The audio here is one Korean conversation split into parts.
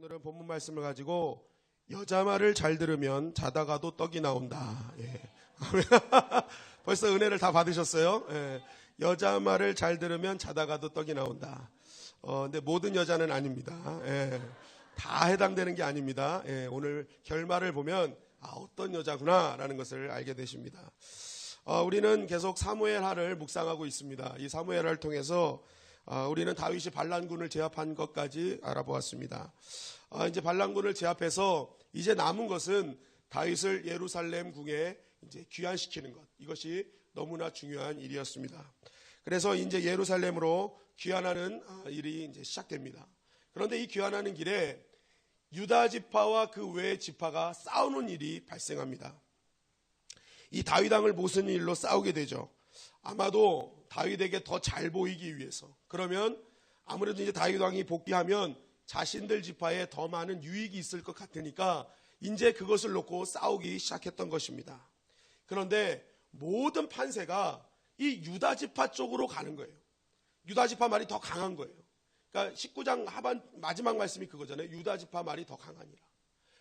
오늘은 본문 말씀을 가지고 여자 말을 잘 들으면 자다가도 떡이 나온다. 예. 벌써 은혜를 다 받으셨어요? 예. 여자 말을 잘 들으면 자다가도 떡이 나온다. 근데 모든 여자는 아닙니다. 예. 다 해당되는 게 아닙니다. 예. 오늘 결말을 보면 어떤 여자구나라는 것을 알게 되십니다. 우리는 계속 사무엘하를 묵상하고 있습니다. 이 사무엘하를 통해서 우리는 다윗이 반란군을 제압한 것까지 알아보았습니다. 이제 반란군을 제압해서 이제 남은 것은 다윗을 예루살렘 궁에 이제 귀환시키는 것. 이것이 너무나 중요한 일이었습니다. 그래서 이제 예루살렘으로 귀환하는 일이 이제 시작됩니다. 그런데 이 귀환하는 길에 유다 지파와 그 외 지파가 싸우는 일이 발생합니다. 이 다윗 왕을 무슨 일로 싸우게 되죠? 아마도 다윗에게 더 잘 보이기 위해서. 그러면 아무래도 이제 다윗 왕이 복귀하면 자신들 지파에 더 많은 유익이 있을 것 같으니까 이제 그것을 놓고 싸우기 시작했던 것입니다. 그런데 모든 판세가 이 유다 지파 쪽으로 가는 거예요. 유다 지파 말이 더 강한 거예요. 그러니까 19장 하반 마지막 말씀이 그거잖아요. 유다 지파 말이 더 강하니라.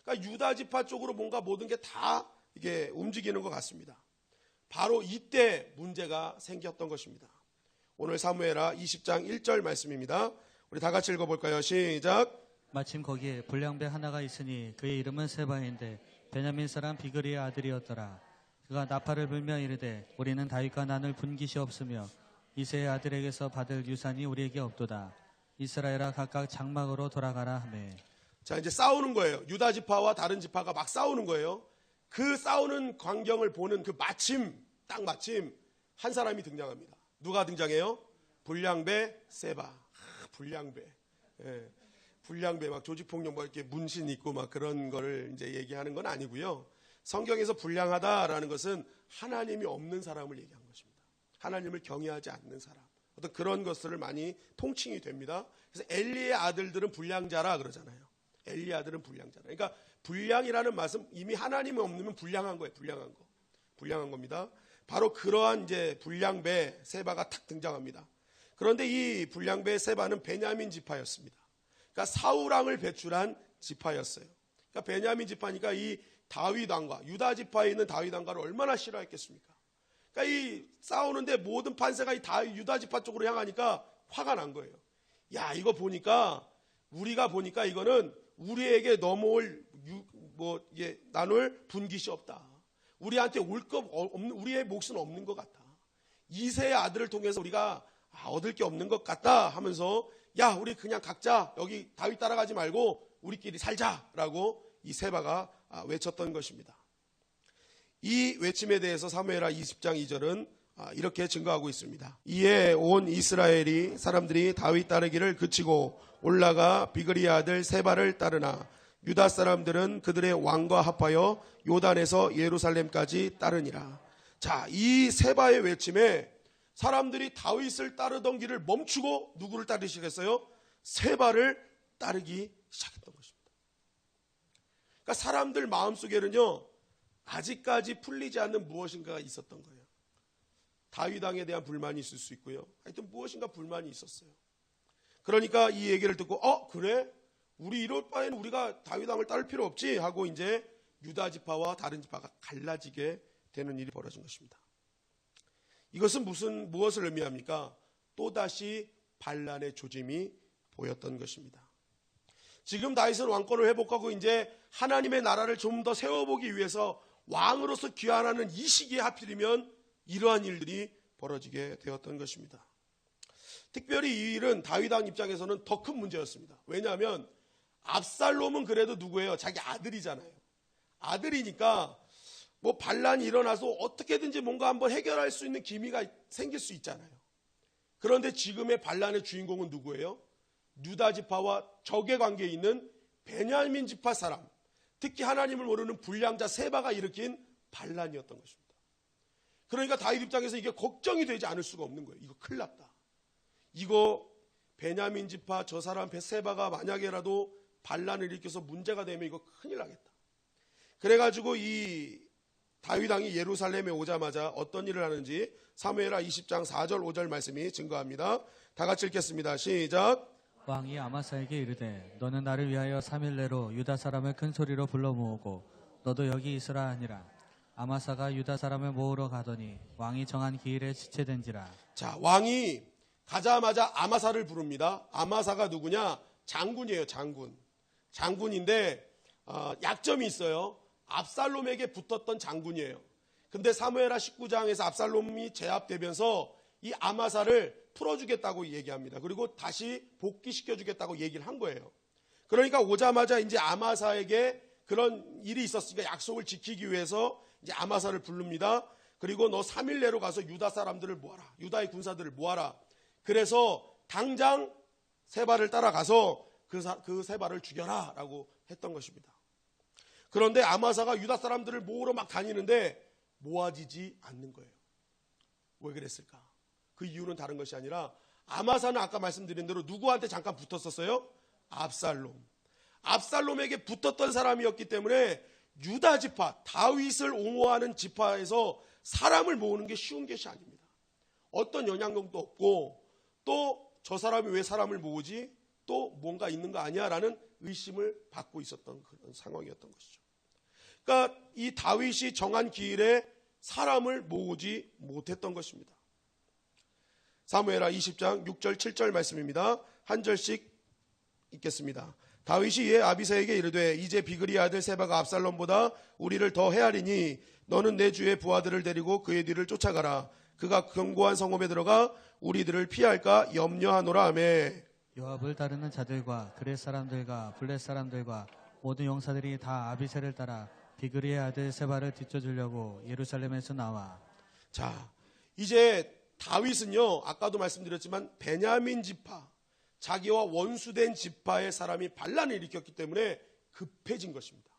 그러니까 유다 지파 쪽으로 뭔가 모든 게 다 이게 움직이는 것 같습니다. 바로 이때 문제가 생겼던 것입니다. 오늘 사무엘하 20장 1절 말씀입니다. 우리 다 같이 읽어볼까요? 시작. 마침 거기에 불량배 하나가 있으니 그의 이름은 세바인데 베냐민 사람 비그리의 아들이었더라. 그가 나팔을 불며 이르되 우리는 다윗과 난을 분깃이없으며 이새의 아들에게서 받을 유산이 우리에게 없도다. 이스라엘아 각각 장막으로 돌아가라 하매. 자, 이제 싸우는 거예요. 유다 지파와 다른 지파가 막 싸우는 거예요. 그 싸우는 광경을 보는 그 딱 마침 한 사람이 등장합니다. 누가 등장해요? 불량배 세바. 불량배. 예. 불량배 막 조직폭력 뭐 이렇게 문신 있고 막 그런 거를 이제 얘기하는 건 아니고요. 성경에서 불량하다라는 것은 하나님이 없는 사람을 얘기한 것입니다. 하나님을 경외하지 않는 사람. 어떤 그런 것들을 많이 통칭이 됩니다. 그래서 엘리의 아들들은 불량자라 그러잖아요. 엘리의 아들은 불량자라. 그러니까 불량이라는 말씀 이미 하나님이 없으면 불량한 거예요. 불량한 겁니다. 바로 그러한 이제 불량배 세바가 탁 등장합니다. 그런데 이 불량배 세바는 베냐민 지파였습니다. 그러니까 사울 왕을 배출한 지파였어요. 그러니까 베냐민 지파니까 이 다윗 왕과 유다 지파에 있는 다윗 왕과를 얼마나 싫어했겠습니까? 그러니까 이 싸우는데 모든 판세가 이 유다 지파 쪽으로 향하니까 화가 난 거예요. 야, 이거 보니까 우리가 보니까 이거는 우리에게 넘어올 나눌 분깃이 없다. 우리한테 올 것 없는, 우리의 몫은 없는 것 같다. 이새의 아들을 통해서 우리가 얻을 게 없는 것 같다 하면서 야, 우리 그냥 각자 여기 다윗 따라가지 말고 우리끼리 살자라고 이 세바가 외쳤던 것입니다. 이 외침에 대해서 사무엘하 20장 2절은 이렇게 증거하고 있습니다. 이에 온 이스라엘이 사람들이 다윗 따르기를 그치고 올라가 비그리의 아들 세바를 따르나 유다 사람들은 그들의 왕과 합하여 요단에서 예루살렘까지 따르니라. 자, 이 세바의 외침에 사람들이 다윗을 따르던 길을 멈추고 누구를 따르시겠어요? 세바를 따르기 시작했던 것입니다. 그러니까 사람들 마음속에는요, 아직까지 풀리지 않는 무엇인가가 있었던 거예요. 다윗 왕에 대한 불만이 있을 수 있고요. 하여튼 무엇인가 불만이 있었어요. 그러니까 이 얘기를 듣고 그래? 우리 이럴 바에는 우리가 다윗 왕을 따를 필요 없지 하고 이제 유다 지파와 다른 지파가 갈라지게 되는 일이 벌어진 것입니다. 이것은 무엇을 의미합니까? 또다시 반란의 조짐이 보였던 것입니다. 지금 다윗은 왕권을 회복하고 이제 하나님의 나라를 좀 더 세워보기 위해서 왕으로서 귀환하는 이 시기에 하필이면 이러한 일들이 벌어지게 되었던 것입니다. 특별히 이 일은 다윗 왕 입장에서는 더 큰 문제였습니다. 왜냐하면 압살롬은 그래도 누구예요? 자기 아들이잖아요. 아들이니까 뭐 반란이 일어나서 어떻게든지 뭔가 한번 해결할 수 있는 기미가 생길 수 있잖아요. 그런데 지금의 반란의 주인공은 누구예요? 유다 지파와 적의 관계에 있는 베냐민 지파 사람, 특히 하나님을 모르는 불량자 세바가 일으킨 반란이었던 것입니다. 그러니까 다윗 입장에서 이게 걱정이 되지 않을 수가 없는 거예요. 이거 큰일 났다. 이거 베냐민 지파 저 사람 세바가 만약에라도 반란을 일으켜서 문제가 되면 이거 큰일 나겠다. 그래가지고 이 다윗 왕이 예루살렘에 오자마자 어떤 일을 하는지 사무엘하 20장 4절 5절 말씀이 증거합니다. 다 같이 읽겠습니다. 시작. 왕이 아마사에게 이르되 너는 나를 위하여 3일 내로 유다 사람을 큰 소리로 불러 모으고 너도 여기 있으라 하니라. 아마사가 유다 사람을 모으러 가더니 왕이 정한 기일에 지체된지라. 자, 왕이 가자마자 아마사를 부릅니다. 아마사가 누구냐? 장군이에요, 장군. 장군인데 약점이 있어요. 압살롬에게 붙었던 장군이에요. 근데 사무엘하 19장에서 압살롬이 제압되면서 이 아마사를 풀어주겠다고 얘기합니다. 그리고 다시 복귀시켜주겠다고 얘기를 한 거예요. 그러니까 오자마자 이제 아마사에게 그런 일이 있었으니까 약속을 지키기 위해서 이제 아마사를 부릅니다. 그리고 너 3일 내로 가서 유다 사람들을 모아라. 유다의 군사들을 모아라. 그래서 당장 세바를 따라가서 그 세바를 죽여라 라고 했던 것입니다. 그런데 아마사가 유다 사람들을 모으러 막 다니는데 모아지지 않는 거예요. 왜 그랬을까? 그 이유는 다른 것이 아니라 아마사는 아까 말씀드린 대로 누구한테 잠깐 붙었었어요? 압살롬. 압살롬에게 붙었던 사람이었기 때문에 유다 지파, 다윗을 옹호하는 지파에서 사람을 모으는 게 쉬운 것이 아닙니다. 어떤 영향력도 없고 또 저 사람이 왜 사람을 모으지? 또 뭔가 있는 거 아니야? 라는 의심을 받고 있었던 그런 상황이었던 것이죠. 그러니까 이 다윗이 정한 기일에 사람을 모으지 못했던 것입니다. 사무엘하 20장 6절 7절 말씀입니다. 한 절씩 읽겠습니다. 다윗이 이에 아비새에게 이르되 이제 비그리 아들 세바가 압살롬보다 우리를 더 헤아리니 너는 내 주의 부하들을 데리고 그의 뒤를 쫓아가라. 그가 견고한 성읍에 들어가 우리들을 피할까 염려하노라 하며. 요압을 따르는 자들과 그렛 사람들과 블렛 사람들과 모든 용사들이 다 아비새를 따라 비그리의 아들 세바를 뒤쫓으려고 예루살렘에서 나와. 자, 이제 다윗은요, 아까도 말씀드렸지만 베냐민 지파, 자기와 원수된 지파의 사람이 반란을 일으켰기 때문에 급해진 것입니다.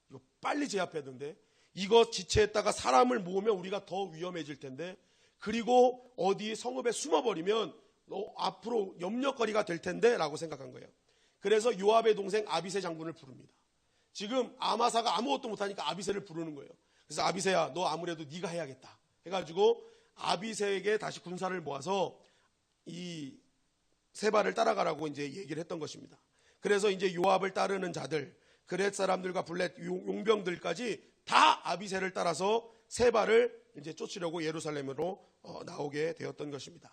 이거 빨리 제압해야 되는데, 이거 지체했다가 사람을 모으면 우리가 더 위험해질 텐데, 그리고 어디 성읍에 숨어버리면 앞으로 염려거리가 될 텐데 라고 생각한 거예요. 그래서 요압의 동생 아비새 장군을 부릅니다. 지금 아마사가 아무것도 못하니까 아비새를 부르는 거예요. 그래서 아비새야, 너 아무래도 네가 해야겠다 해가지고 아비새에게 다시 군사를 모아서 이 세바를 따라가라고 이제 얘기를 했던 것입니다. 그래서 이제 요압을 따르는 자들, 그렛 사람들과 블렛 용병들까지 다 아비새를 따라서 세바를 이제 쫓으려고 예루살렘으로 나오게 되었던 것입니다.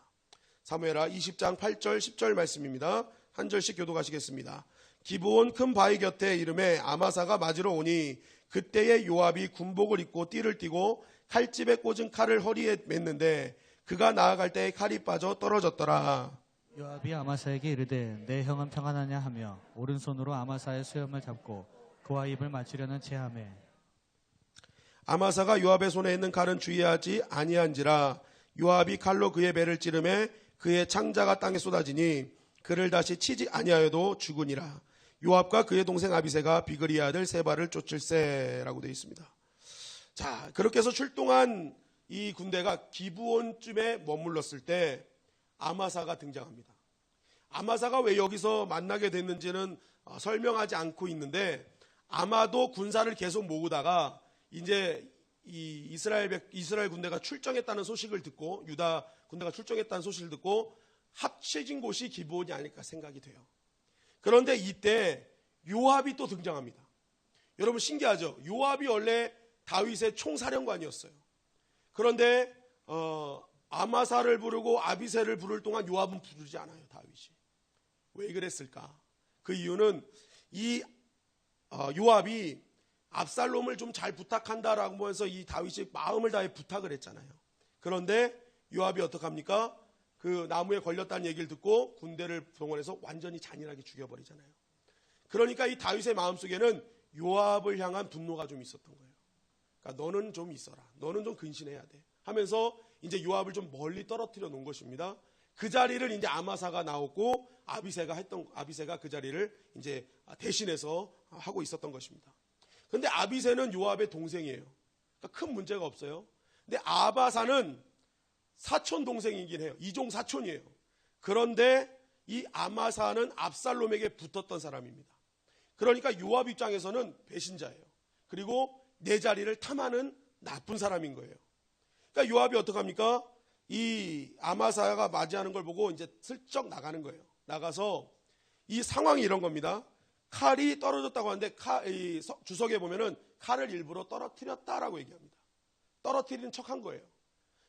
사무엘하 20장 8절 10절 말씀입니다. 한 절씩 교독하시겠습니다. 기브온 큰 바위 곁에 이름에 아마사가 맞으러 오니 그때에 요압이 군복을 입고 띠를 띠고 칼집에 꽂은 칼을 허리에 맸는데 그가 나아갈 때에 칼이 빠져 떨어졌더라. 요압이 아마사에게 이르되 내 형은 평안하냐 하며 오른손으로 아마사의 수염을 잡고 그와 입을 맞추려는 체하매. 아마사가 요압의 손에 있는 칼은 주의하지 아니한지라. 요압이 칼로 그의 배를 찌르매 그의 창자가 땅에 쏟아지니 그를 다시 치지 아니하여도 죽으니라. 요압과 그의 동생 아비새가 비그리 아들 세바를 쫓을세라고 되어 있습니다. 자, 그렇게 해서 출동한 이 군대가 기브온쯤에 머물렀을 때 아마사가 등장합니다. 아마사가 왜 여기서 만나게 됐는지는 설명하지 않고 있는데 아마도 군사를 계속 모으다가 이제 이 이스라엘 군대가 출정했다는 소식을 듣고 유다 군대가 출정했다는 소식을 듣고 합쳐진 곳이 기브온이 아닐까 생각이 돼요. 그런데 이때 요압이 또 등장합니다. 여러분 신기하죠? 요압이 원래 다윗의 총사령관이었어요. 그런데 아마사를 부르고 아비새를 부를 동안 요압은 부르지 않아요. 다윗이. 왜 그랬을까? 그 이유는 이 요압이 압살롬을 좀 잘 부탁한다라고 하면서 이 다윗이 마음을 다해 부탁을 했잖아요. 그런데 요압이 어떡합니까? 그 나무에 걸렸다는 얘기를 듣고 군대를 동원해서 완전히 잔인하게 죽여버리잖아요. 그러니까 이 다윗의 마음속에는 요압을 향한 분노가 좀 있었던 거예요. 그러니까 너는 좀 있어라. 너는 좀 근신해야 돼. 하면서 이제 요압을 좀 멀리 떨어뜨려 놓은 것입니다. 그 자리를 이제 아마사가 나오고 아비새가 그 자리를 이제 대신해서 하고 있었던 것입니다. 근데 아비새는 요압의 동생이에요. 그러니까 큰 문제가 없어요. 근데 아바사는 사촌 동생이긴 해요. 이종 사촌이에요. 그런데 이 아마사는 압살롬에게 붙었던 사람입니다. 그러니까 요압 입장에서는 배신자예요. 그리고 내 자리를 탐하는 나쁜 사람인 거예요. 그러니까 요압이 어떡합니까? 이 아마사가 맞이하는 걸 보고 이제 슬쩍 나가는 거예요. 나가서 이 상황이 이런 겁니다. 칼이 떨어졌다고 하는데 주석에 보면은 칼을 일부러 떨어뜨렸다라고 얘기합니다. 떨어뜨리는 척한 거예요.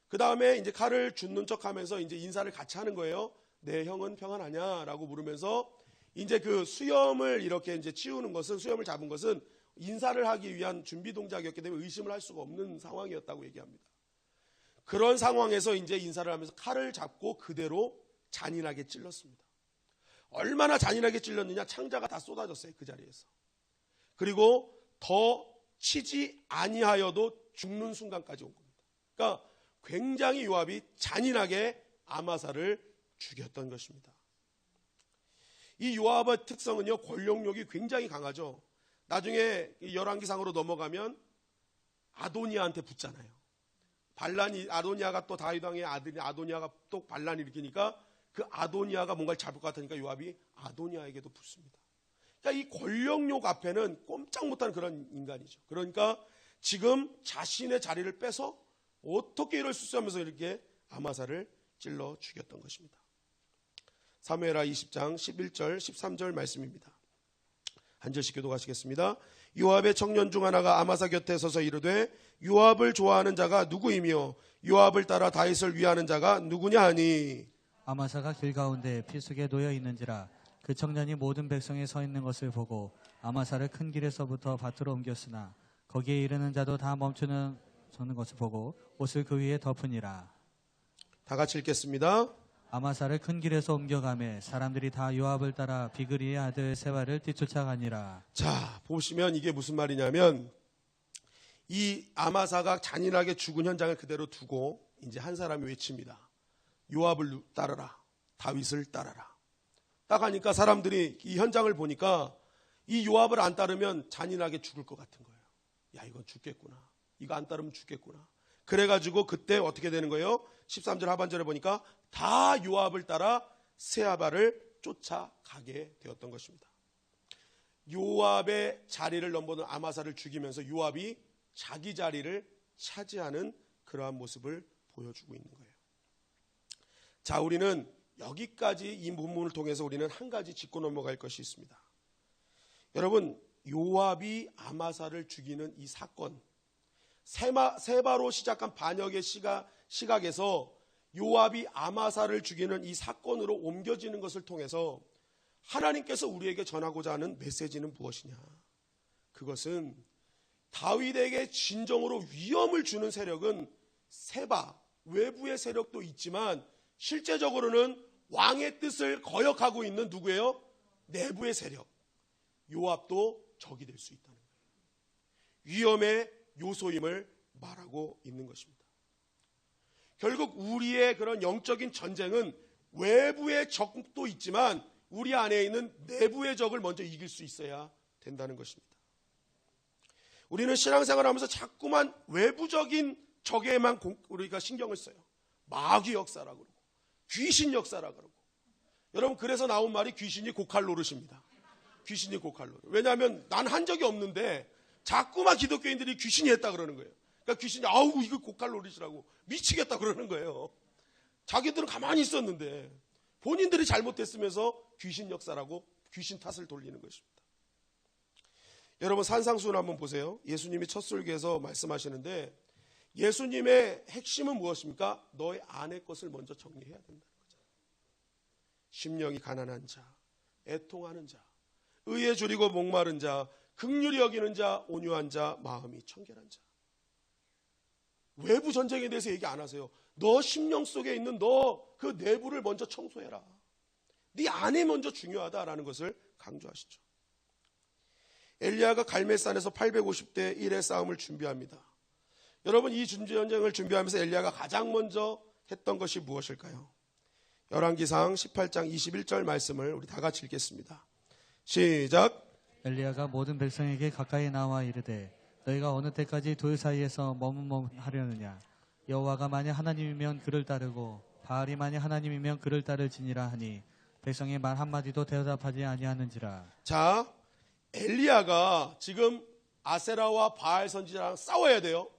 그 다음에 이제 칼을 줍는 척하면서 이제 인사를 같이 하는 거예요. 내 형은 평안하냐라고 물으면서 이제 그 수염을 이렇게 이제 치우는 것은, 수염을 잡은 것은 인사를 하기 위한 준비 동작이었기 때문에 의심을 할 수가 없는 상황이었다고 얘기합니다. 그런 상황에서 이제 인사를 하면서 칼을 잡고 그대로 잔인하게 찔렀습니다. 얼마나 잔인하게 찔렀느냐, 창자가 다 쏟아졌어요, 그 자리에서. 그리고 더 치지 아니하여도 죽는 순간까지 온 겁니다. 그러니까 굉장히 요압이 잔인하게 아마사를 죽였던 것입니다. 이 요압의 특성은요, 권력욕이 굉장히 강하죠. 나중에 열왕기상으로 넘어가면 아도니아한테 붙잖아요. 아도니아가 또 다윗 왕의 아들이 아도니아가 또 반란을 일으키니까 그 아도니아가 뭔가를 잡을 것 같으니까 요압이 아도니아에게도 붙습니다. 그러니까 이 권력욕 앞에는 꼼짝 못하는 그런 인간이죠. 그러니까 지금 자신의 자리를 빼서 어떻게 이럴 수 있어 하면서 이렇게 아마사를 찔러 죽였던 것입니다. 사무엘하 20장 11절 13절 말씀입니다. 한 절씩 교독하시겠습니다. 요압의 청년 중 하나가 아마사 곁에 서서 이르되 요압을 좋아하는 자가 누구이며 요압을 따라 다윗을 위하는 자가 누구냐 하니, 아마사가 길 가운데 피숙에 놓여 있는지라 그 청년이 모든 백성이 서 있는 것을 보고 아마사를 큰 길에서부터 밭으로 옮겼으나 거기에 이르는 자도 다 멈추는 서는 것을 보고 옷을 그 위에 덮으니라. 다 같이 읽겠습니다. 아마사를 큰 길에서 옮겨가매 사람들이 다 요압을 따라 비그리의 아들 세바를 뒤쫓아가니라. 자, 보시면 이게 무슨 말이냐면, 이 아마사가 잔인하게 죽은 현장을 그대로 두고 이제 한 사람이 외칩니다. 요압을 따르라, 다윗을 따르라. 딱 하니까 사람들이 이 현장을 보니까 이 요압을 안 따르면 잔인하게 죽을 것 같은 거예요. 야, 이건 죽겠구나. 이거 안 따르면 죽겠구나. 그래가지고 그때 어떻게 되는 거예요? 13절 하반절에 보니까 다 요압을 따라 세아바를 쫓아가게 되었던 것입니다. 요압의 자리를 넘보는 아마사를 죽이면서 요압이 자기 자리를 차지하는 그러한 모습을 보여주고 있는 거예요. 자, 우리는 여기까지 이 문문을 통해서 우리는 한 가지 짚고 넘어갈 것이 있습니다. 여러분, 요압이 아마사를 죽이는 이 사건, 세바로 시작한 반역의 시각에서 요압이 아마사를 죽이는 이 사건으로 옮겨지는 것을 통해서 하나님께서 우리에게 전하고자 하는 메시지는 무엇이냐? 그것은 다윗에게 진정으로 위험을 주는 세력은 세바, 외부의 세력도 있지만 실제적으로는 왕의 뜻을 거역하고 있는 누구예요? 내부의 세력. 요압도 적이 될 수 있다는 거예요. 위험의 요소임을 말하고 있는 것입니다. 결국 우리의 그런 영적인 전쟁은 외부의 적도 있지만 우리 안에 있는 내부의 적을 먼저 이길 수 있어야 된다는 것입니다. 우리는 신앙생활을 하면서 자꾸만 외부적인 적에만 우리가 신경을 써요. 마귀 역사라고 그러고 귀신 역사라고 그러고. 여러분, 그래서 나온 말이 귀신이 고칼 노릇입니다. 귀신이 고칼 노릇. 왜냐하면 난 한 적이 없는데 자꾸만 기독교인들이 귀신이 했다 그러는 거예요. 그러니까 귀신이 아우 이거 고칼 노릇이라고 미치겠다 그러는 거예요. 자기들은 가만히 있었는데 본인들이 잘못했으면서 귀신 역사라고 귀신 탓을 돌리는 것입니다. 여러분, 산상수훈 한번 보세요. 예수님이 첫 설교에서 말씀하시는데 예수님의 핵심은 무엇입니까? 너의 안의 것을 먼저 정리해야 된다는 거죠. 심령이 가난한 자, 애통하는 자, 의에 줄이고 목마른 자, 긍휼히 여기는 자, 온유한 자, 마음이 청결한 자. 외부 전쟁에 대해서 얘기 안 하세요. 너 심령 속에 있는 너 그 내부를 먼저 청소해라. 네 안에 먼저 중요하다라는 것을 강조하시죠. 엘리야가 갈멜산에서 850대 1의 싸움을 준비합니다. 여러분, 이 전쟁을 준비하면서 엘리야가 가장 먼저 했던 것이 무엇일까요? 열왕기상 18장 21절 말씀을 우리 다 같이 읽겠습니다. 시작. 엘리야가 모든 백성에게 가까이 나와 이르되 너희가 어느 때까지 둘 사이에서 머뭇머뭇하려느냐? 여호와가 만약 하나님이면 그를 따르고 바알이 만약 하나님이면 그를 따를지니라 하니 백성의 말 한마디도 대답하지 아니하는지라. 자, 엘리야가 지금 아세라와 바알 선지자랑 싸워야 돼요.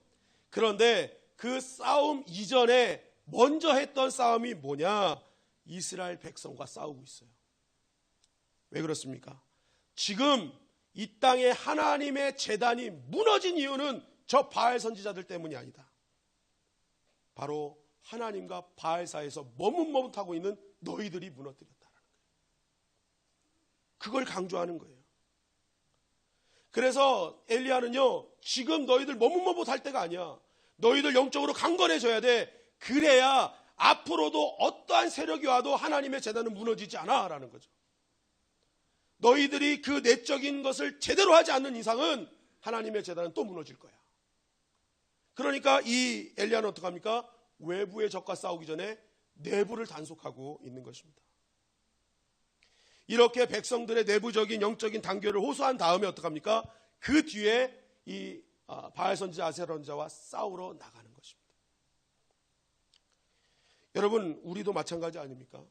그런데 그 싸움 이전에 먼저 했던 싸움이 뭐냐? 이스라엘 백성과 싸우고 있어요. 왜 그렇습니까? 지금 이 땅에 하나님의 제단이 무너진 이유는 저 바알 선지자들 때문이 아니다. 바로 하나님과 바알 사이에서 머뭇머뭇하고 있는 너희들이 무너뜨렸다라는 거예요. 그걸 강조하는 거예요. 그래서 엘리야는요, 지금 너희들 머뭇머뭇할 때가 아니야. 너희들 영적으로 강건해져야 돼. 그래야 앞으로도 어떠한 세력이 와도 하나님의 제단은 무너지지 않아 라는 거죠. 너희들이 그 내적인 것을 제대로 하지 않는 이상은 하나님의 제단은 또 무너질 거야. 그러니까 이 엘리야는 어떡합니까? 외부의 적과 싸우기 전에 내부를 단속하고 있는 것입니다. 이렇게 백성들의 내부적인 영적인 단결을 호소한 다음에 어떡합니까? 그 뒤에 이 바알 선지자 아세라 선지자와 싸우러 나가는 것입니다. 여러분, 우리도 마찬가지 아닙니까?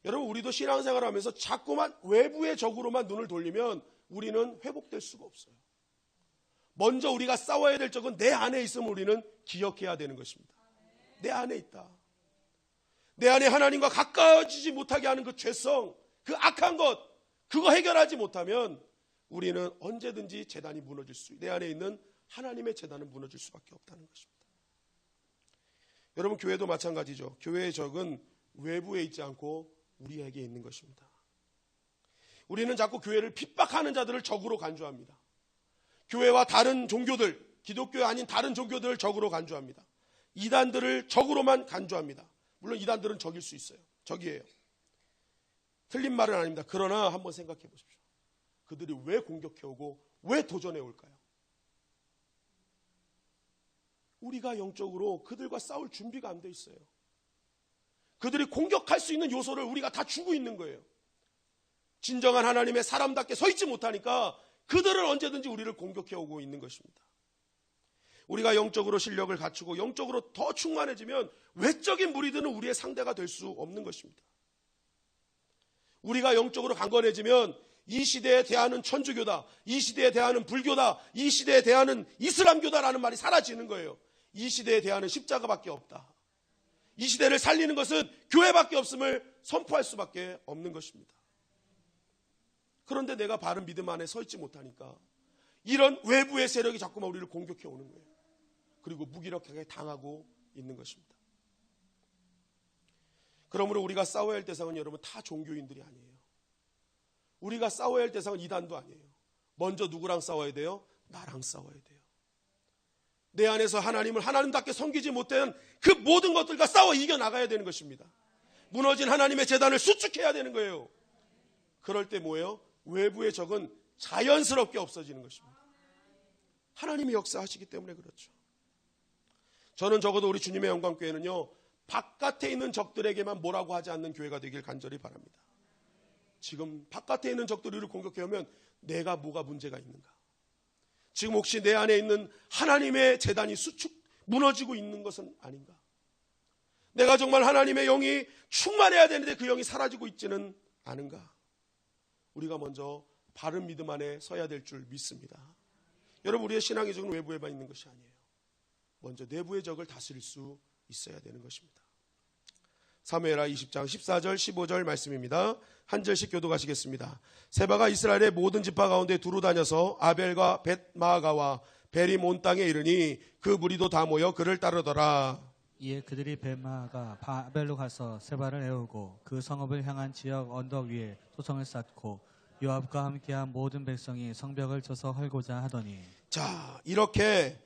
여러분, 우리도 신앙생활을 하면서 자꾸만 외부의 적으로만 눈을 돌리면 우리는 회복될 수가 없어요. 먼저 우리가 싸워야 될 적은 내 안에 있음을 우리는 기억해야 되는 것입니다. 내 안에 있다. 내 안에 하나님과 가까워지지 못하게 하는 그 죄성, 그 악한 것, 그거 해결하지 못하면 우리는 언제든지 제단이 무너질 내 안에 있는 하나님의 제단은 무너질 수밖에 없다는 것입니다. 여러분, 교회도 마찬가지죠. 교회의 적은 외부에 있지 않고 우리에게 있는 것입니다. 우리는 자꾸 교회를 핍박하는 자들을 적으로 간주합니다. 교회와 다른 종교들, 기독교 아닌 다른 종교들을 적으로 간주합니다. 이단들을 적으로만 간주합니다. 물론 이단들은 적일 수 있어요. 적이에요. 틀린 말은 아닙니다. 그러나 한번 생각해 보십시오. 그들이 왜 공격해오고 왜 도전해 올까요? 우리가 영적으로 그들과 싸울 준비가 안 돼 있어요. 그들이 공격할 수 있는 요소를 우리가 다 주고 있는 거예요. 진정한 하나님의 사람답게 서 있지 못하니까 그들은 언제든지 우리를 공격해 오고 있는 것입니다. 우리가 영적으로 실력을 갖추고 영적으로 더 충만해지면 외적인 무리들은 우리의 상대가 될 수 없는 것입니다. 우리가 영적으로 강건해지면 이 시대에 대하는 천주교다, 이 시대에 대하는 불교다, 이 시대에 대하는 이슬람교다라는 말이 사라지는 거예요. 이 시대에 대하는 십자가밖에 없다. 이 시대를 살리는 것은 교회밖에 없음을 선포할 수밖에 없는 것입니다. 그런데 내가 바른 믿음 안에 서 있지 못하니까 이런 외부의 세력이 자꾸만 우리를 공격해 오는 거예요. 그리고 무기력하게 당하고 있는 것입니다. 그러므로 우리가 싸워야 할 대상은 여러분 다 종교인들이 아니에요. 우리가 싸워야 할 대상은 이단도 아니에요. 먼저 누구랑 싸워야 돼요? 나랑 싸워야 돼요. 내 안에서 하나님을 하나님답게 섬기지 못한 그 모든 것들과 싸워 이겨나가야 되는 것입니다. 무너진 하나님의 제단을 수축해야 되는 거예요. 그럴 때 뭐예요? 외부의 적은 자연스럽게 없어지는 것입니다. 하나님이 역사하시기 때문에 그렇죠. 저는 적어도 우리 주님의 영광교회는요, 바깥에 있는 적들에게만 뭐라고 하지 않는 교회가 되길 간절히 바랍니다. 지금 바깥에 있는 적들이 우리를 공격해오면 내가 뭐가 문제가 있는가? 지금 혹시 내 안에 있는 하나님의 제단이 무너지고 있는 것은 아닌가? 내가 정말 하나님의 영이 충만해야 되는데 그 영이 사라지고 있지는 않은가? 우리가 먼저 바른 믿음 안에 서야 될 줄 믿습니다. 여러분, 우리의 신앙의 적은 외부에만 있는 것이 아니에요. 먼저 내부의 적을 다스릴 수 있어야 되는 것입니다. 사무엘하 20장 14절 15절 말씀입니다. 한 절씩 교독하시겠습니다. 세바가 이스라엘의 모든 지파 가운데 두루 다녀서 아벨과 벳마아가와 베림 온 땅에 이르니 그 무리도 다 모여 그를 따르더라. 이에 그들이 벳마아가 바벨로 가서 세바를 애우고 그 성읍을 향한 지역 언덕 위에 토성을 쌓고 요압과 함께한 모든 백성이 성벽을 쳐서 헐고자 하더니. 자, 이렇게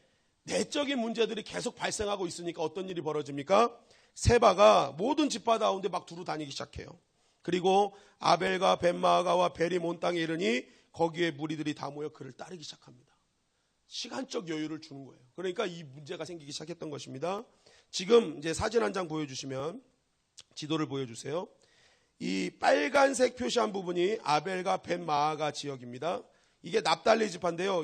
내적인 문제들이 계속 발생하고 있으니까 어떤 일이 벌어집니까? 세바가 모든 지파 가운데 막 두루 다니기 시작해요. 그리고 아벨과 벳마아가와 베림 온 땅에 이르니 거기에 무리들이 다 모여 그를 따르기 시작합니다. 시간적 여유를 주는 거예요. 그러니까 이 문제가 생기기 시작했던 것입니다. 지금 이제 사진 한 장 보여주시면, 지도를 보여주세요. 이 빨간색 표시한 부분이 아벨과 벳마아가 지역입니다. 이게 납달리 지파인데요.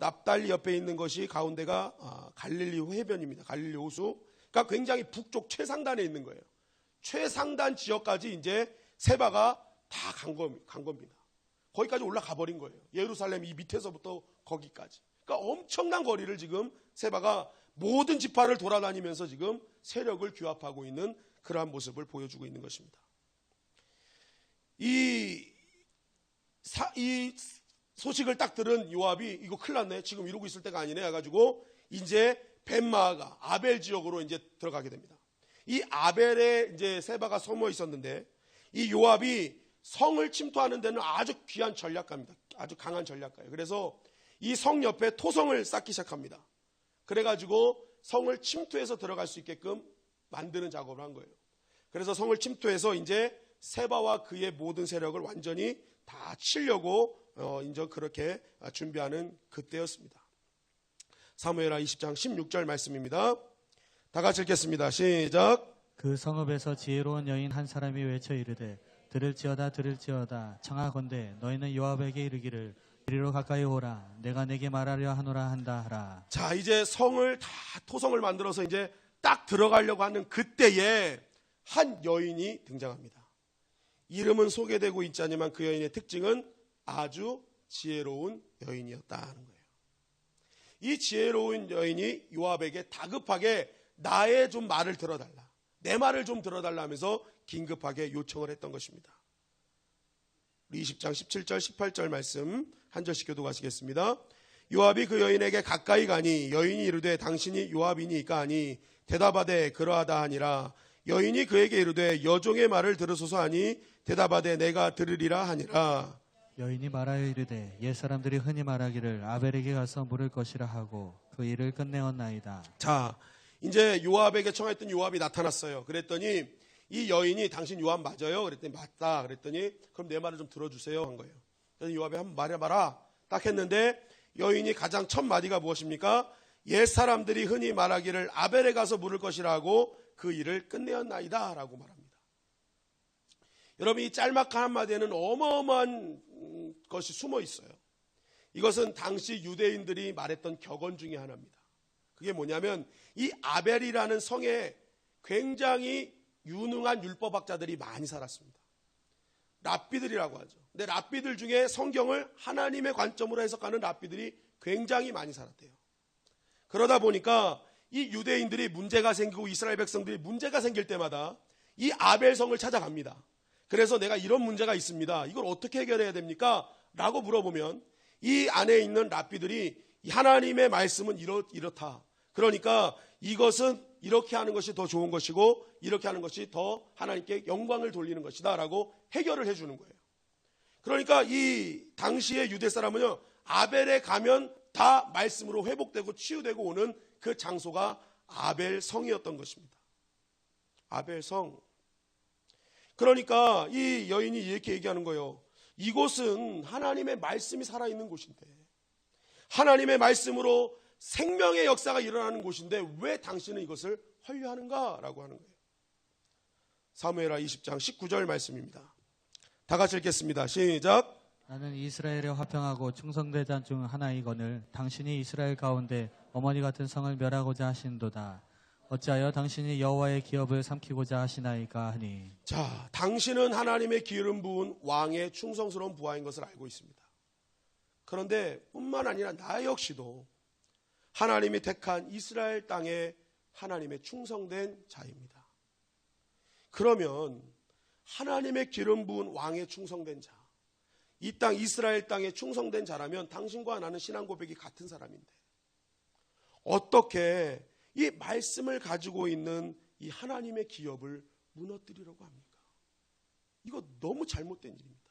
납달리 옆에 있는 것이 가운데가 갈릴리 해변입니다. 갈릴리 호수. 그러니까 굉장히 북쪽 최상단에 있는 거예요. 최상단 지역까지 이제 세바가 다 간 겁니다. 거기까지 올라가 버린 거예요. 예루살렘 이 밑에서부터 거기까지. 그러니까 엄청난 거리를 지금 세바가 모든 지파를 돌아다니면서 지금 세력을 규합하고 있는 그러한 모습을 보여주고 있는 것입니다. 이 소식을 딱 들은 요압이 이거 큰일 났네. 지금 이러고 있을 때가 아니네 해가지고 이제 벤마아가 아벨 지역으로 이제 들어가게 됩니다. 이 아벨에 이제 세바가 숨어 있었는데 이 요압이 성을 침투하는 데는 아주 귀한 전략가입니다. 아주 강한 전략가예요. 그래서 이 성 옆에 토성을 쌓기 시작합니다. 그래가지고 성을 침투해서 들어갈 수 있게끔 만드는 작업을 한 거예요. 그래서 성을 침투해서 이제 세바와 그의 모든 세력을 완전히 다 치려고 이제 그렇게 준비하는 그때였습니다. 사무엘하 20장 16절 말씀입니다. 다 같이 읽겠습니다. 시작. 그 성읍에서 지혜로운 여인 한 사람이 외쳐 이르되 들을지어다 들을지어다 청하건대 너희는 요압에게 이르기를 이리로 가까이 오라 내가 내게 말하려 하노라 한다 하라. 자, 이제 성을 다 토성을 만들어서 이제 딱 들어가려고 하는 그때에 한 여인이 등장합니다. 이름은 소개되고 있지 않지만 그 여인의 특징은 아주 지혜로운 여인이었다는 거예요. 이 지혜로운 여인이 요압에게 다급하게 나의 좀 말을 들어달라, 내 말을 좀 들어달라 하면서 긴급하게 요청을 했던 것입니다. 우리 20장 17절 18절 말씀 한 절씩 교독하시겠습니다. 요압이 그 여인에게 가까이 가니 여인이 이르되 당신이 요압이니까 하니 대답하되 그러하다 하니라. 여인이 그에게 이르되 여종의 말을 들으소서 하니 대답하되 내가 들으리라 하니라. 여인이 말하여 이르되 옛 사람들이 흔히 말하기를 아벨에게 가서 물을 것이라 하고 그 일을 끝내었나이다. 자, 이제 요압에게 청했던 요압이 나타났어요. 그랬더니 이 여인이 당신 요압 맞아요? 그랬더니 맞다. 그랬더니 그럼 내 말을 좀 들어주세요 한 거예요. 그래서 요압이 한번 말해봐라 딱 했는데 여인이 가장 첫 마디가 무엇입니까? 옛 사람들이 흔히 말하기를 아벨에 가서 물을 것이라 하고 그 일을 끝내었나이다 라고 말합니다. 여러분, 이 짤막한 한마디에는 어마어마한 것이 숨어 있어요. 이것은 당시 유대인들이 말했던 격언 중에 하나입니다. 그게 뭐냐면 이 아벨이라는 성에 굉장히 유능한 율법학자들이 많이 살았습니다. 랍비들이라고 하죠. 근데 랍비들 중에 성경을 하나님의 관점으로 해석하는 랍비들이 굉장히 많이 살았대요. 그러다 보니까 이 유대인들이 문제가 생기고 이스라엘 백성들이 문제가 생길 때마다 이 아벨성을 찾아갑니다. 그래서 내가 이런 문제가 있습니다. 이걸 어떻게 해결해야 됩니까? 라고 물어보면 이 안에 있는 랍비들이 하나님의 말씀은 이렇다. 그러니까 이것은 이렇게 하는 것이 더 좋은 것이고 이렇게 하는 것이 더 하나님께 영광을 돌리는 것이다 라고 해결을 해주는 거예요. 그러니까 이 당시의 유대 사람은요, 아벨에 가면 다 말씀으로 회복되고 치유되고 오는 그 장소가 아벨성이었던 것입니다. 아벨성. 그러니까 이 여인이 이렇게 얘기하는 거예요. 이곳은 하나님의 말씀이 살아있는 곳인데, 하나님의 말씀으로 생명의 역사가 일어나는 곳인데 왜 당신은 이것을 헐려하는가? 라고 하는 거예요. 사무엘하 20장 19절 말씀입니다. 다 같이 읽겠습니다. 시작. 나는 이스라엘에 화평하고 충성대장 중 하나이거늘 당신이 이스라엘 가운데 어머니 같은 성을 멸하고자 하신도다. 어찌하여 당신이 여호와의 기업을 삼키고자 하시나이까 하니. 자, 당신은 하나님의 기름 부은 왕의 충성스러운 부하인 것을 알고 있습니다. 그런데 뿐만 아니라 나 역시도 하나님이 택한 이스라엘 땅에 하나님의 충성된 자입니다. 그러면 하나님의 기름 부은 왕의 충성된 자, 이 땅 이스라엘 땅에 충성된 자라면 당신과 나는 신앙 고백이 같은 사람인데 어떻게 이 말씀을 가지고 있는 이 하나님의 기업을 무너뜨리려고 합니까? 이거 너무 잘못된 일입니다.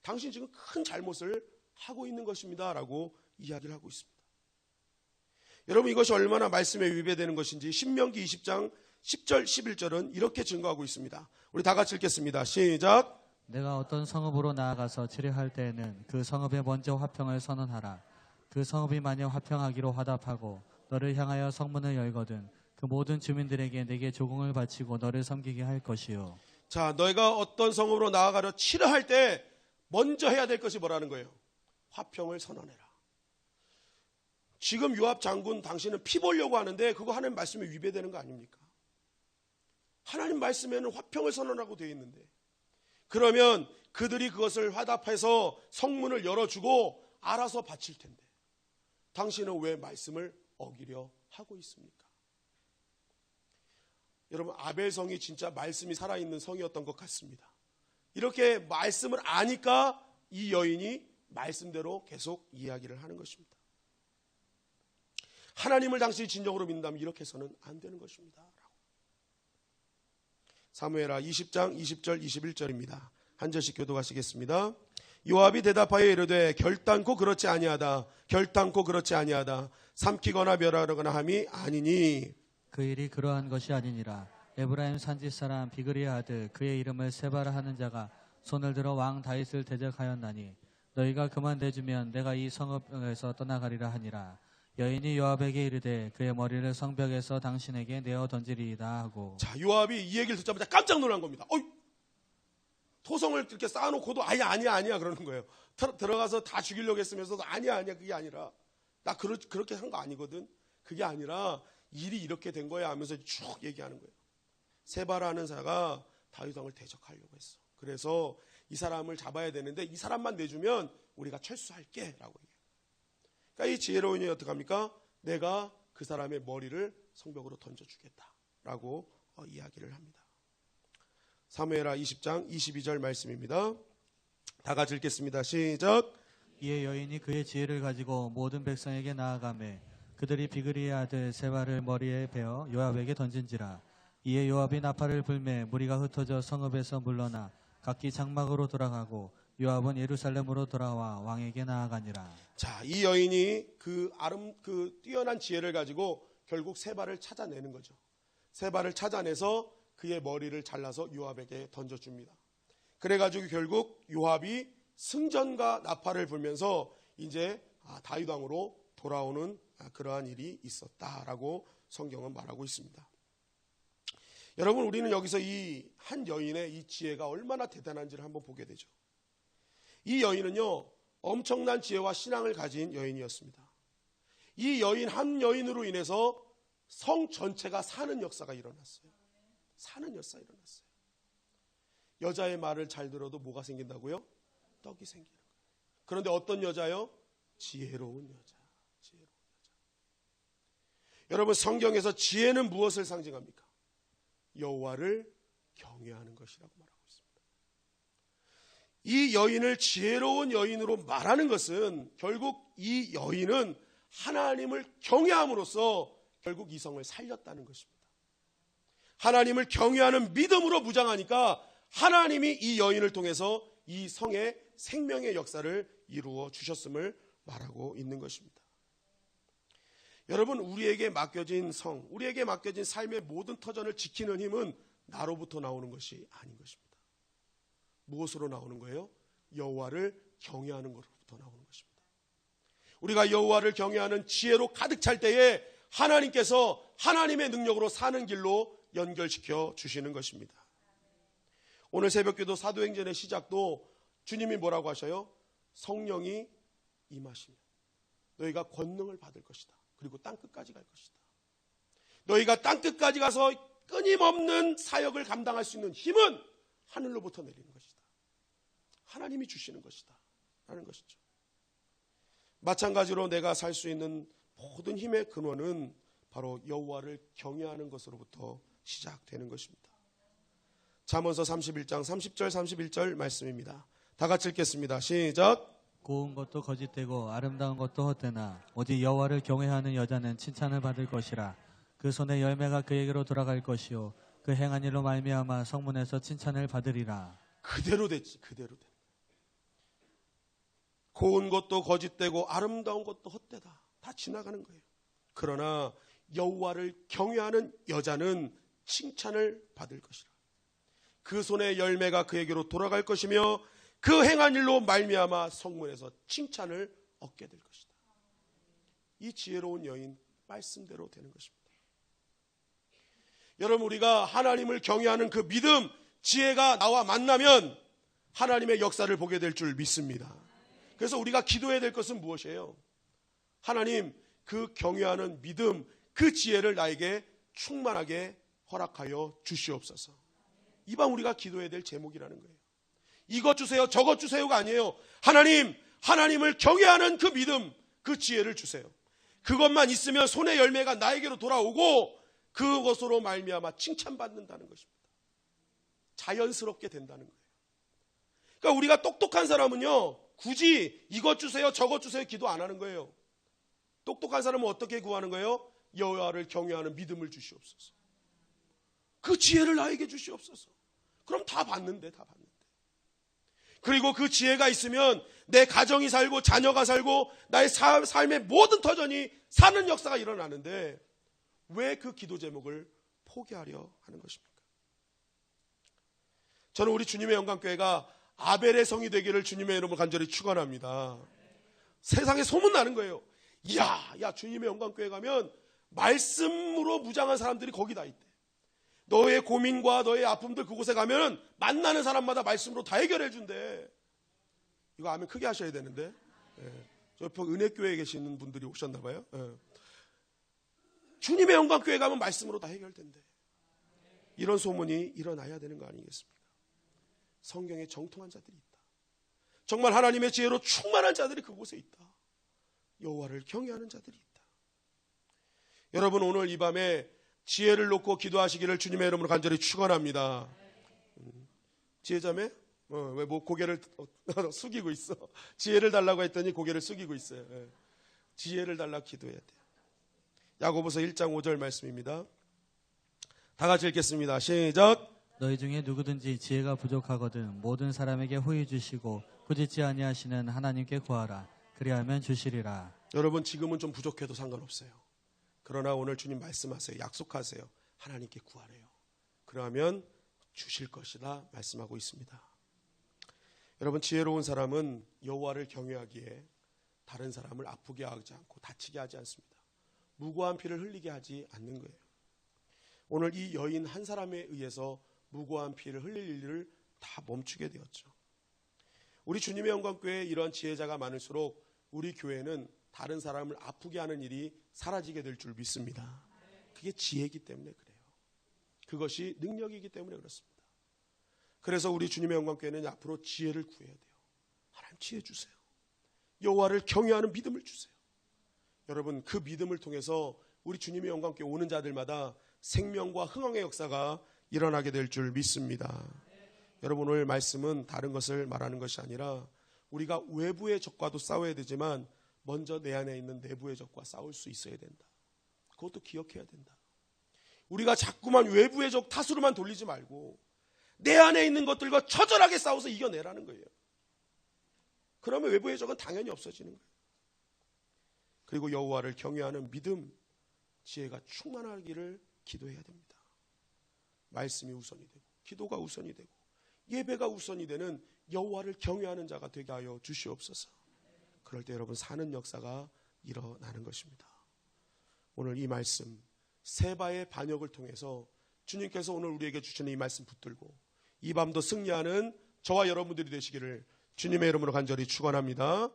당신 지금 큰 잘못을 하고 있는 것입니다 라고 이야기를 하고 있습니다. 여러분, 이것이 얼마나 말씀에 위배되는 것인지 신명기 20장 10절 11절은 이렇게 증거하고 있습니다. 우리 다 같이 읽겠습니다. 시작. 내가 어떤 성읍으로 나아가서 치료할 때에는 그 성읍에 먼저 화평을 선언하라. 그 성읍이 만약 화평하기로 화답하고 너를 향하여 성문을 열거든 그 모든 주민들에게 내게 조공을 바치고 너를 섬기게 할 것이요. 자, 너희가 어떤 성읍으로 나아가려 치료할 때 먼저 해야 될 것이 뭐라는 거예요? 화평을 선언해라. 지금 요압 장군 당신은 피 보려고 하는데 그거 하나님 말씀에 위배되는 거 아닙니까? 하나님 말씀에는 화평을 선언하고 되어 있는데 그러면 그들이 그것을 화답해서 성문을 열어주고 알아서 바칠 텐데 당신은 왜 말씀을 어기려 하고 있습니까? 여러분, 아벨성이 진짜 말씀이 살아있는 성이었던 것 같습니다. 이렇게 말씀을 아니까 이 여인이 말씀대로 계속 이야기를 하는 것입니다. 하나님을 당신이 진정으로 믿는다면 이렇게 해서는 안 되는 것입니다. 사무엘하 20장 20절 21절입니다. 한 절씩 교독하시겠습니다. 요압이 대답하여 이르되 결단코 그렇지 아니하다. 결단코 그렇지 아니하다. 삼키거나 멸하거나 함이 아니니. 그 일이 그러한 것이 아니니라. 에브라임 산지 사람 비그리의 아들 그의 이름을 세바라 하는 자가 손을 들어 왕 다윗을 대적하였나니 너희가 그만 대주면 내가 이 성읍에서 떠나가리라 하니라. 여인이 요압에게 이르되 그의 머리를 성벽에서 당신에게 내어 던지리이다 하고. 자, 요압이 이 얘기를 듣자마자 깜짝 놀란 겁니다. 토성을 이렇게 쌓아놓고도 아니야 그러는 거예요. 들어가서 다 죽이려고 했으면서도 아니야 그게 아니라 나 그렇게 한 거 아니거든. 그게 아니라 일이 이렇게 된 거야 하면서 쭉 얘기하는 거예요. 세바라는 자가 다윗 왕을 대적하려고 했어. 그래서 이 사람을 잡아야 되는데 이 사람만 내주면 우리가 철수할게 라고 얘기해요. 그러니까 이 지혜로운 여인이 어떻게 합니까? 내가 그 사람의 머리를 성벽으로 던져주겠다 라고 이야기를 합니다. 사무엘하 20장 22절 말씀입니다. 다 같이 읽겠습니다. 시작. 이에 여인이 그의 지혜를 가지고 모든 백성에게 나아가매 그들이 비그리의 아들 세바를 머리에 베어 요압에게 던진지라. 이에 요압이 나팔을 불매 무리가 흩어져 성읍에서 물러나 각기 장막으로 돌아가고 요압은 예루살렘으로 돌아와 왕에게 나아가니라. 자, 이 여인이 그 뛰어난 지혜를 가지고 결국 세바를 찾아내는 거죠. 세바를 찾아내서 그의 머리를 잘라서 요압에게 던져줍니다. 그래가지고 결국 요압이 승전과 나팔을 불면서 이제 다윗 왕으로 돌아오는 그러한 일이 있었다라고 성경은 말하고 있습니다. 여러분, 우리는 여기서 이 한 여인의 이 지혜가 얼마나 대단한지를 한번 보게 되죠. 이 여인은요, 엄청난 지혜와 신앙을 가진 여인이었습니다. 이 여인 한 여인으로 인해서 성 전체가 사는 역사가 일어났어요. 사는 역사가 일어났어요. 여자의 말을 잘 들어도 뭐가 생긴다고요? 떡이 생기는 거예요. 그런데 어떤 여자요? 지혜로운 여자. 지혜로운 여자. 여러분, 성경에서 지혜는 무엇을 상징합니까? 여호와를 경외하는 것이라고 말하고 있습니다. 이 여인을 지혜로운 여인으로 말하는 것은 결국 이 여인은 하나님을 경외함으로써 결국 이 성을 살렸다는 것입니다. 하나님을 경외하는 믿음으로 무장하니까 하나님이 이 여인을 통해서 이 성의 생명의 역사를 이루어 주셨음을 말하고 있는 것입니다. 여러분, 우리에게 맡겨진 성, 우리에게 맡겨진 삶의 모든 터전을 지키는 힘은 나로부터 나오는 것이 아닌 것입니다. 무엇으로 나오는 거예요? 여호와를 경외하는 것으로부터 나오는 것입니다. 우리가 여호와를 경외하는 지혜로 가득 찰 때에 하나님께서 하나님의 능력으로 사는 길로 연결시켜 주시는 것입니다. 오늘 새벽기도 사도행전의 시작도 주님이 뭐라고 하셔요? 성령이 임하시면 너희가 권능을 받을 것이다. 그리고 땅끝까지 갈 것이다. 너희가 땅끝까지 가서 끊임없는 사역을 감당할 수 있는 힘은 하늘로부터 내리는 것이다. 하나님이 주시는 것이다 라는 것이죠. 마찬가지로 내가 살 수 있는 모든 힘의 근원은 바로 여호와를 경외하는 것으로부터 시작되는 것입니다. 잠언서 31장 30절 31절 말씀입니다. 다 같이 읽겠습니다. 시작. 고운 것도 거짓되고 아름다운 것도 헛되나 오직 여호와를 경외하는 여자는 칭찬을 받을 것이라. 그 손의 열매가 그에게로 돌아갈 것이요 그 행한 일로 말미암아 성문에서 칭찬을 받으리라. 그대로 됐지. 그대로 돼. 고운 것도 거짓되고 아름다운 것도 헛되다. 다 지나가는 거예요. 그러나 여호와를 경외하는 여자는 칭찬을 받을 것이라. 그 손의 열매가 그에게로 돌아갈 것이며 그 행한 일로 말미암아 성문에서 칭찬을 얻게 될 것이다. 이 지혜로운 여인 말씀대로 되는 것입니다. 여러분, 우리가 하나님을 경외하는 그 믿음, 지혜가 나와 만나면 하나님의 역사를 보게 될 줄 믿습니다. 그래서 우리가 기도해야 될 것은 무엇이에요? 하나님, 그 경외하는 믿음, 그 지혜를 나에게 충만하게 허락하여 주시옵소서. 이방 우리가 기도해야 될 제목이라는 거예요. 이것 주세요, 저것 주세요가 아니에요. 하나님, 하나님을 경외하는 그 믿음, 그 지혜를 주세요. 그것만 있으면 손의 열매가 나에게로 돌아오고 그것으로 말미암아 칭찬받는다는 것입니다. 자연스럽게 된다는 거예요. 그러니까 우리가 똑똑한 사람은요, 굳이 이것 주세요, 저것 주세요 기도 안 하는 거예요. 똑똑한 사람은 어떻게 구하는 거예요? 여호와를 경외하는 믿음을 주시옵소서. 그 지혜를 나에게 주시옵소서. 그럼 다 받는데. 그리고 그 지혜가 있으면 내 가정이 살고 자녀가 살고 나의 삶의 모든 터전이 사는 역사가 일어나는데 왜 그 기도 제목을 포기하려 하는 것입니까? 저는 우리 주님의 영광교회가 아벨의 성이 되기를 주님의 이름으로 간절히 축원합니다. 세상에 소문나는 거예요. 야 주님의 영광교회 가면 말씀으로 무장한 사람들이 거기 다 있대. 너의 고민과 너의 아픔들 그곳에 가면 만나는 사람마다 말씀으로 다 해결해 준대. 이거 아멘 크게 하셔야 되는데. 저 옆에 은혜교회에 계시는 분들이 오셨나 봐요. 주님의 영광교회 가면 말씀으로 다 해결된대. 이런 소문이 일어나야 되는 거 아니겠습니까? 성경에 정통한 자들이 있다. 정말 하나님의 지혜로 충만한 자들이 그곳에 있다. 여호와를 경외하는 자들이 있다. 여러분 오늘 이 밤에 지혜를 놓고 기도하시기를 주님의 이름으로 간절히 축원합니다. 지혜자매? 왜 고개를 숙이고 있어? 지혜를 달라고 했더니 고개를 숙이고 있어요. 지혜를 달라고 기도해야 돼요. 야고보서 1장 5절 말씀입니다. 다 같이 읽겠습니다. 시작. 너희 중에 누구든지 지혜가 부족하거든 모든 사람에게 후히 주시고 꾸짖지 아니하시는 하나님께 구하라. 그리하면 주시리라. 여러분 지금은 좀 부족해도 상관없어요. 그러나 오늘 주님 말씀하세요. 약속하세요. 하나님께 구하래요. 그러면 주실 것이다 말씀하고 있습니다. 여러분 지혜로운 사람은 여호와를 경외하기에 다른 사람을 아프게 하지 않고 다치게 하지 않습니다. 무고한 피를 흘리게 하지 않는 거예요. 오늘 이 여인 한 사람에 의해서 무고한 피를 흘릴 일을 다 멈추게 되었죠. 우리 주님의 영광교회에 이런 지혜자가 많을수록 우리 교회는 다른 사람을 아프게 하는 일이 사라지게 될 줄 믿습니다. 그게 지혜이기 때문에 그래요. 그것이 능력이기 때문에 그렇습니다. 그래서 우리 주님의 영광교회는 앞으로 지혜를 구해야 돼요. 하나님 지혜 주세요. 여호와를 경외하는 믿음을 주세요. 여러분 그 믿음을 통해서 우리 주님의 영광교회 오는 자들마다 생명과 흥왕의 역사가 일어나게 될 줄 믿습니다. 여러분 오늘 말씀은 다른 것을 말하는 것이 아니라 우리가 외부의 적과도 싸워야 되지만 먼저 내 안에 있는 내부의 적과 싸울 수 있어야 된다. 그것도 기억해야 된다. 우리가 자꾸만 외부의 적 탓으로만 돌리지 말고 내 안에 있는 것들과 처절하게 싸워서 이겨내라는 거예요. 그러면 외부의 적은 당연히 없어지는 거예요. 그리고 여호와를 경외하는 믿음, 지혜가 충만하기를 기도해야 됩니다. 말씀이 우선이 되고 기도가 우선이 되고 예배가 우선이 되는 여호와를 경외하는 자가 되게 하여 주시옵소서. 그럴 때 여러분 사는 역사가 일어나는 것입니다. 오늘 이 말씀 세바의 반역을 통해서 주님께서 오늘 우리에게 주시는 이 말씀 붙들고 이 밤도 승리하는 저와 여러분들이 되시기를 주님의 이름으로 간절히 축원합니다.